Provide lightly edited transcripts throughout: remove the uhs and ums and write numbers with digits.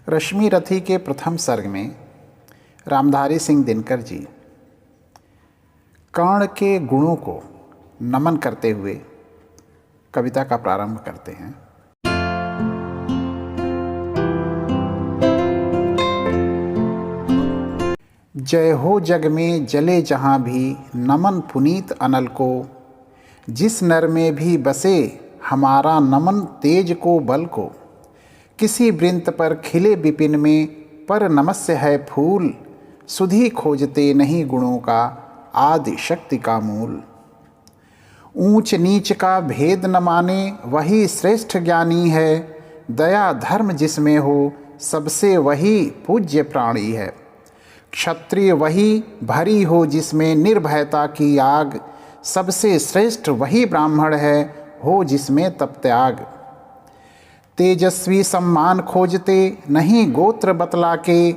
रश्मि रथी के प्रथम सर्ग में रामधारी सिंह दिनकर जी कर्ण के गुणों को नमन करते हुए कविता का प्रारंभ करते हैं। जय हो जग में जले जहाँ भी नमन पुनीत अनल को, जिस नर में भी बसे हमारा नमन तेज को बल को। किसी वृंत पर खिले विपिन में पर नमस्य है फूल, सुधि खोजते नहीं गुणों का आदि शक्ति का मूल। ऊंच नीच का भेद न माने वही श्रेष्ठ ज्ञानी है, दया धर्म जिसमें हो सबसे वही पूज्य प्राणी है। क्षत्रिय वही भरी हो जिसमें निर्भयता की आग, सबसे श्रेष्ठ वही ब्राह्मण है हो जिसमें तप त्याग। तेजस्वी सम्मान खोजते नहीं गोत्र बतला के,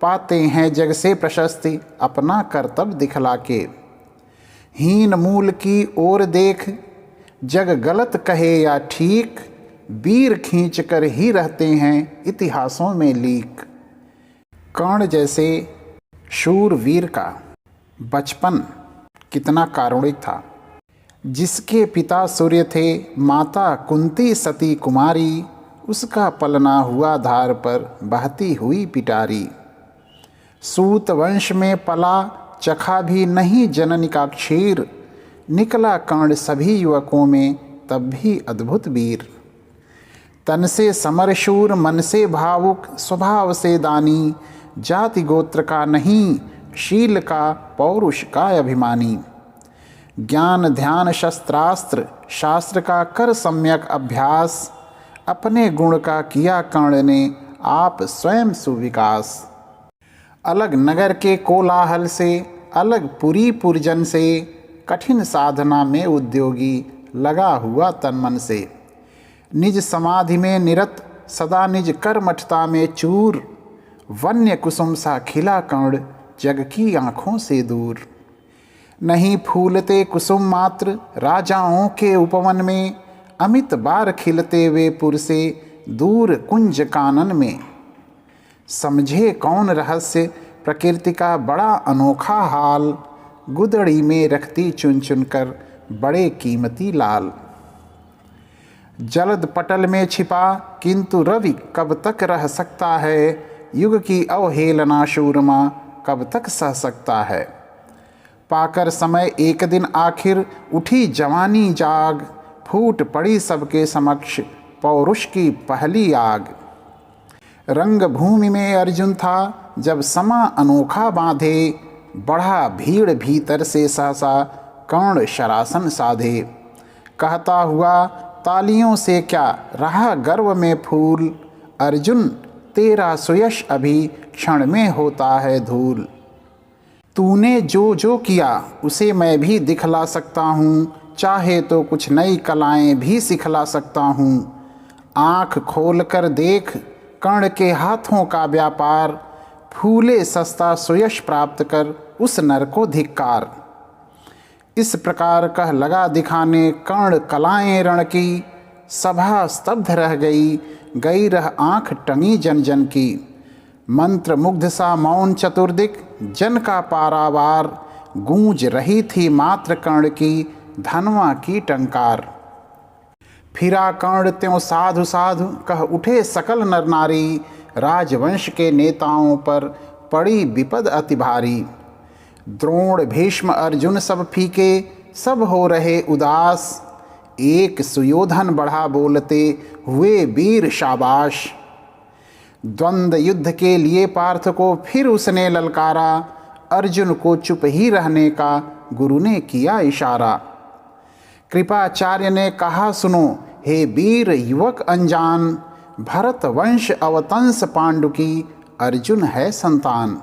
पाते हैं जग से प्रशस्ति अपना कर्तव्य दिखला के। हीन मूल की ओर देख जग गलत कहे या ठीक, वीर खींच कर ही रहते हैं इतिहासों में लीक। कर्ण जैसे शूर वीर का बचपन कितना कारुणिक था। जिसके पिता सूर्य थे माता कुंती सती कुमारी, उसका पलना हुआ धार पर बहती हुई पिटारी। सूत वंश में पला चखा भी नहीं जननी का क्षीर, निकला कर्ण सभी युवकों में तब भी अद्भुत वीर। तन से समरशूर मन से भावुक स्वभाव से दानी, जाति गोत्र का नहीं शील का पौरुष का अभिमानी। ज्ञान ध्यान शस्त्रास्त्र शास्त्र का कर सम्यक अभ्यास, अपने गुण का किया कर्ण ने आप स्वयं सुविकास। अलग नगर के कोलाहल से अलग पुरी पुरजन से, कठिन साधना में उद्योगी लगा हुआ तन मन से। निज समाधि में निरत सदा निज कर्मठता में चूर, वन्य कुसुम सा खिला कर्ण जग की आँखों से दूर। नहीं फूलते कुसुम मात्र राजाओं के उपवन में, अमित बार खिलते वे पुर से दूर कुंज कानन में। समझे कौन रहस्य प्रकृति का बड़ा अनोखा हाल, गुदड़ी में रखती चुन चुन कर बड़े कीमती लाल। जलद पटल में छिपा किंतु रवि कब तक रह सकता है, युग की अवहेलना शूरमा कब तक सह सकता है। पाकर समय एक दिन आखिर उठी जवानी जाग, फूट पड़ी सबके समक्ष पौरुष की पहली आग। रंग भूमि में अर्जुन था जब समा अनोखा बांधे, बढ़ा भीड़ भीतर से सहसा कर्ण शरासन साधे। कहता हुआ तालियों से क्या रहा गर्व में फूल, अर्जुन तेरा सुयश अभी क्षण में होता है धूल। तूने जो जो किया उसे मैं भी दिखला सकता हूँ, चाहे तो कुछ नई कलाएं भी सिखला सकता हूँ। आँख खोल कर देख कर्ण के हाथों का व्यापार, फूले सस्ता सुयश प्राप्त कर उस नर को धिक्कार। इस प्रकार कह लगा दिखाने कर्ण कलाएं रण की, सभा स्तब्ध रह गई रह आँख टंगी जन जन की। मंत्र मुग्ध सा मौन चतुर्दिक जन का पारावार, गूंज रही थी मात्र कर्ण की धनवा की टंकार। फिरा कर्ण त्यों साधु साधु कह उठे सकल नर नारी, राजवंश के नेताओं पर पड़ी विपद अति भारी। द्रोण भीष्म अर्जुन सब फीके सब हो रहे उदास, एक सुयोधन बढ़ा बोलते हुए वीर शाबाश। द्वंद्व युद्ध के लिए पार्थ को फिर उसने ललकारा, अर्जुन को चुप ही रहने का गुरु ने किया इशारा। कृपाचार्य ने कहा सुनो हे वीर युवक अनजान, भरत वंश अवतंस पांडु की अर्जुन है संतान।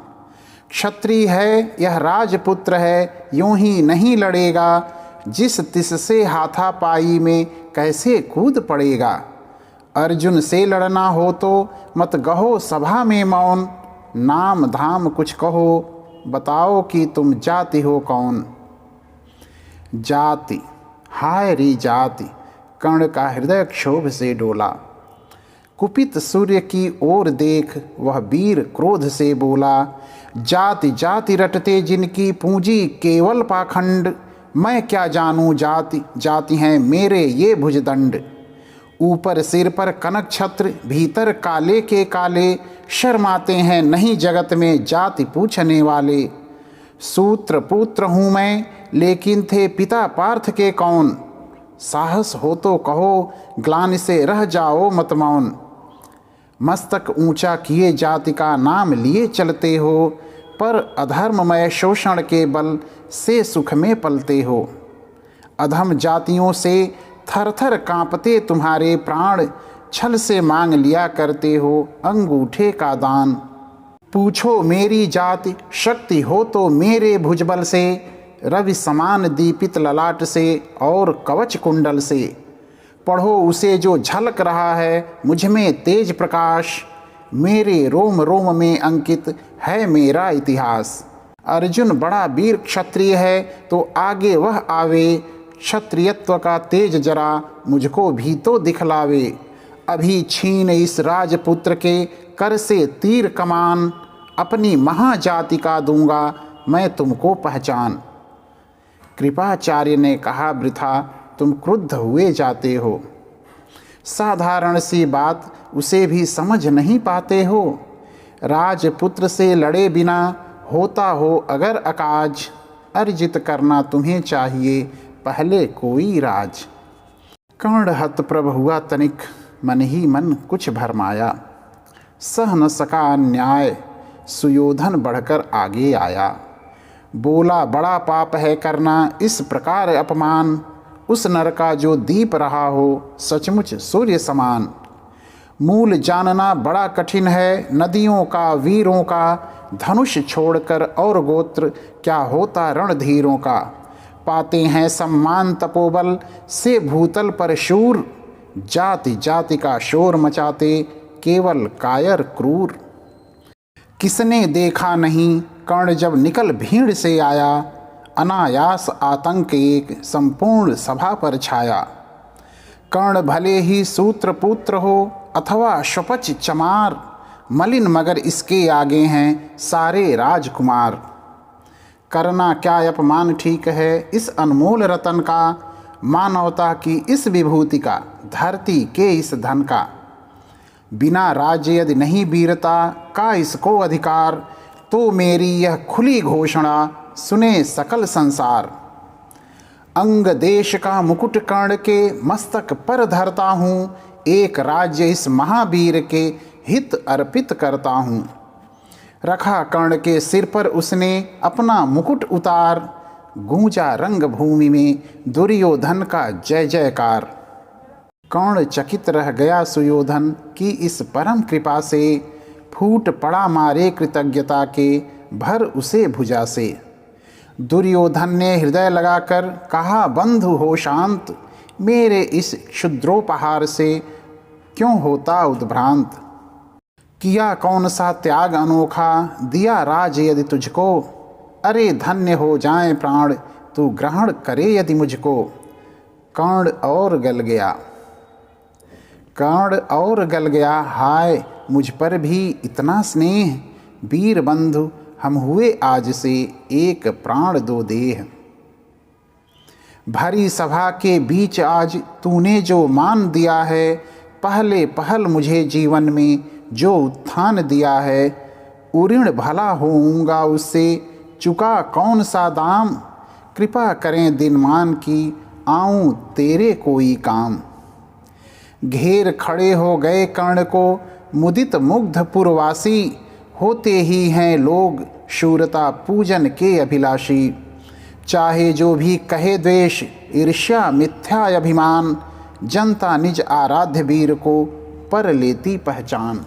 क्षत्रिय है यह राजपुत्र है यूं ही नहीं लड़ेगा, जिस तिस से हाथापाई में कैसे कूद पड़ेगा। अर्जुन से लड़ना हो तो मत गहो सभा में मौन, नाम धाम कुछ कहो बताओ कि तुम जाति हो कौन। जाति हाय री जाति, कर्ण का हृदय क्षोभ से डोला। कुपित सूर्य की ओर देख वह वीर क्रोध से बोला, जाति जाति रटते जिनकी पूंजी केवल पाखंड, मैं क्या जानूं जाति जाति हैं मेरे ये भुजदंड। ऊपर सिर पर कनक छत्र, भीतर काले के काले, शर्माते हैं नहीं जगत में जाति पूछने वाले। सूत्र पुत्र हूँ मैं, लेकिन थे पिता पार्थ के कौन, साहस हो तो कहो ग्लानि से रह जाओ मत मौन। मस्तक ऊंचा किए जाति का नाम लिए चलते हो, पर अधर्ममय शोषण के बल से सुख में पलते हो। अधम जातियों से थर थर कांपते तुम्हारे प्राण, छल से मांग लिया करते हो अंगूठे का दान। पूछो मेरी जाति शक्ति हो तो मेरे भुजबल से, रवि समान दीपित ललाट से और कवच कुंडल से। पढ़ो उसे जो झलक रहा है मुझ में तेज प्रकाश, मेरे रोम रोम में अंकित है मेरा इतिहास। अर्जुन बड़ा वीर क्षत्रिय है तो आगे वह आवे, क्षत्रियत्व का तेज जरा मुझको भी तो दिखलावे। अभी छीन इस राजपुत्र के कर से तीर कमान, अपनी महाजाति का दूंगा मैं तुमको पहचान। कृपाचार्य ने कहा, वृथा तुम क्रुद्ध हुए जाते हो, साधारण सी बात उसे भी समझ नहीं पाते हो। राजपुत्र से लड़े बिना होता हो अगर अकाज, अर्जित करना तुम्हें चाहिए पहले कोई राज। कर्ण हतप्रभ हुआ तनिक, मन ही मन कुछ भरमाया, सह न सका अन्याय, सुयोधन बढ़कर आगे आया। बोला बड़ा पाप है करना इस प्रकार अपमान, उस नर का जो दीप रहा हो सचमुच सूर्य समान। मूल जानना बड़ा कठिन है नदियों का वीरों का, धनुष छोड़कर और गोत्र क्या होता रणधीरों का। पाते हैं सम्मान तपोबल से भूतल पर शूर, जाति जाति का शोर मचाते केवल कायर क्रूर। किसने देखा नहीं कर्ण जब निकल भीड़ से आया, अनायास आतंक एक संपूर्ण सभा पर छाया। कर्ण भले ही सूत्र पुत्र हो अथवा शपच चमार, मलिन मगर इसके आगे हैं सारे राजकुमार। करना क्या अपमान ठीक है इस अनमोल रतन का, मानवता की इस विभूति का, धरती के इस धन का। बिना राज्य यदि नहीं वीरता का इसको अधिकार, तो मेरी यह खुली घोषणा सुने सकल संसार। अंग देश का मुकुट कर्ण के मस्तक पर धरता हूँ, एक राज्य इस महावीर के हित अर्पित करता हूँ। रखा कर्ण के सिर पर उसने अपना मुकुट उतार, गूंजा रंग भूमि में दुर्योधन का जय जयकार। कर्ण चकित रह गया सुयोधन की इस परम कृपा से, फूट पड़ा मारे कृतज्ञता के भर उसे भुजा से। दुर्योधन ने हृदय लगाकर कहा, बंधु हो शांत, मेरे इस क्षुद्रोपहार से क्यों होता उद्भ्रांत। किया कौन सा त्याग अनोखा दिया राज यदि तुझको, अरे धन्य हो जाएं प्राण तू ग्रहण करे यदि मुझको। कर्ण और गल गया, कर्ण और गल गया, हाय मुझ पर भी इतना स्नेह। वीर बंधु हम हुए आज से एक प्राण दो देह। भरी सभा के बीच आज तूने जो मान दिया है, पहले पहल मुझे जीवन में जो उत्थान दिया है। उऋण भला होऊंगा उससे चुका कौन सा दाम, कृपा करें दिनमान की आऊं तेरे कोई काम। घेर खड़े हो गए कर्ण को मुदित मुग्ध पुरवासी, होते ही हैं लोग शूरता पूजन के अभिलाषी। चाहे जो भी कहे द्वेष ईर्ष्या मिथ्या अभिमान, जनता निज आराध्य वीर को पर लेती पहचान।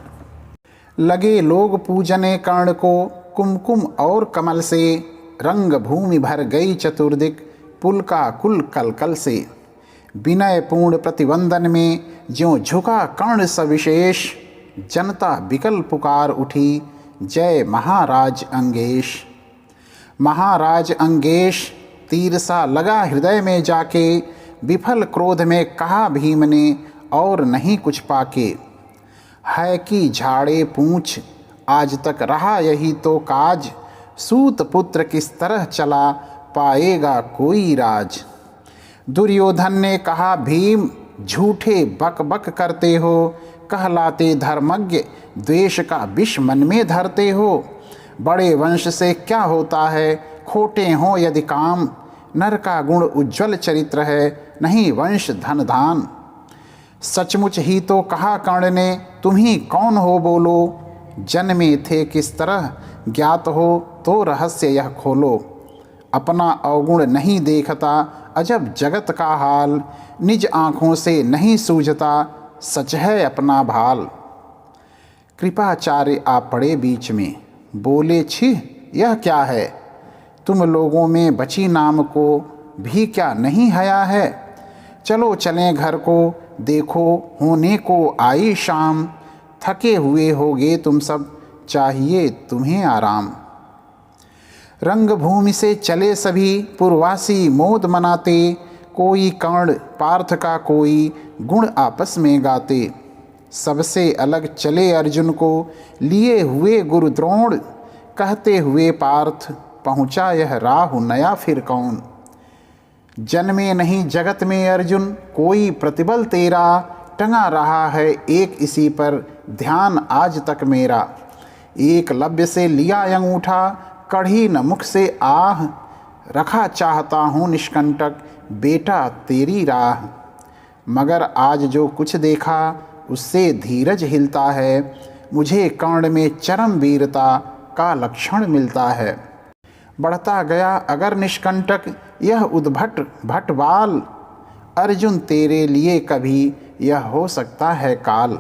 लगे लोग पूजने कर्ण को कुमकुम और कमल से, रंग भूमि भर गई चतुर्दिक पुलका कुल कलकल से। विनय पूर्ण प्रतिवंदन में ज्यों झुका कर्ण सविशेष, जनता विकल पुकार उठी जय महाराज अंगेश। महाराज अंगेश तीर सा लगा हृदय में जाके, विफल क्रोध में कहा भीम ने और नहीं कुछ पाके। है कि झाड़े पूंछ, आज तक रहा यही तो काज, सूत पुत्र किस तरह चला, पाएगा कोई राज। दुर्योधन ने कहा, भीम झूठे बक बक करते हो, कहलाते धर्मज्ञ, द्वेष का विष मन में धरते हो। बड़े वंश से क्या होता है, खोटे हों यदि काम, नर का गुण उज्ज्वल चरित्र है, नहीं वंश धन धान। सचमुच ही तो कहा कर्ण ने, तुम ही कौन हो बोलो, जन्मे थे किस तरह, ज्ञात हो तो रहस्य यह खोलो। अपना अवगुण नहीं देखता, अजब जगत का हाल, निज आँखों से नहीं सूझता, सच है अपना भाल। कृपाचार्य आ पड़े बीच में, बोले, छिह यह क्या है, तुम लोगों में बची नाम को भी क्या नहीं हया है। चलो चलें घर को, देखो होने को आई शाम, थके हुए होगे तुम सब, चाहिए तुम्हें आराम। रंगभूमि से चले सभी पूर्वासी मोद मनाते, कोई कर्ण पार्थ का कोई गुण आपस में गाते। सबसे अलग चले अर्जुन को लिए हुए गुरु द्रोण, कहते हुए पार्थ पहुँचा यह राह नया फिर कौन। जन्मे नहीं जगत में अर्जुन, कोई प्रतिबल तेरा, टंगा रहा है एक इसी पर ध्यान आज तक मेरा। एकलव्य से लिया अंगूठा, कढ़ी न मुख से आह, रखा चाहता हूँ निष्कंटक बेटा तेरी राह। मगर आज जो कुछ देखा उससे धीरज हिलता है, मुझे कर्ण में चरम वीरता का लक्षण मिलता है। बढ़ता गया अगर निष्कंटक यह उद्भट भटवाल, अर्जुन तेरे लिए कभी यह हो सकता है काल।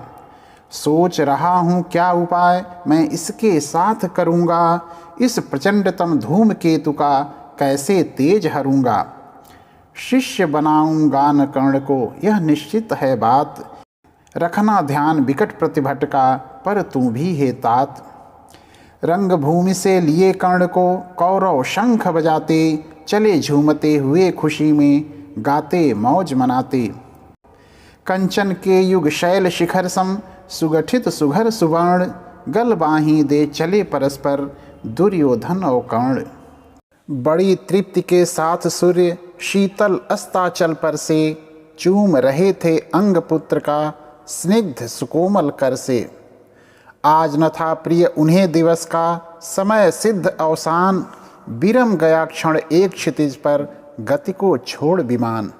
सोच रहा हूँ क्या उपाय मैं इसके साथ करूँगा, इस प्रचंडतम धूमकेतु का कैसे तेज हरूँगा। शिष्य बनाऊँगा न कर्ण को यह निश्चित है बात, रखना ध्यान विकट प्रतिभट का पर तू भी है तात। रंगभूमि से लिए कर्ण को कौरव शंख बजाते, चले झूमते हुए खुशी में गाते मौज मनाते। कंचन के युग शैल शिखर सम, सुगठित सुघर सुवर्ण, गल बाहीं दे चले परस्पर दुर्योधन और कर्ण। बड़ी तृप्ति के साथ सूर्य शीतल अस्ताचल पर से, चूम रहे थे अंग पुत्र का स्निग्ध सुकोमल कर से। आज न था प्रिय उन्हें दिवस का, समय सिद्ध अवसान, विरम गया क्षण एक क्षितिज पर गति को छोड़ विमान।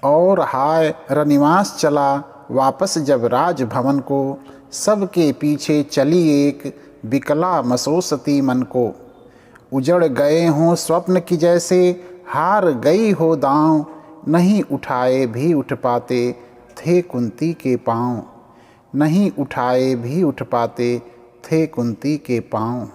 और हाय रनिवास चला वापस जब राजभवन को, सबके पीछे चली एक विकला मसोसती मन को। उजड़ गए हों स्वप्न की जैसे, हार गई हो दांव, नहीं उठाए भी उठ पाते थे कुंती के पाँव। नहीं उठाए भी उठ पाते थे कुंती के पाँव।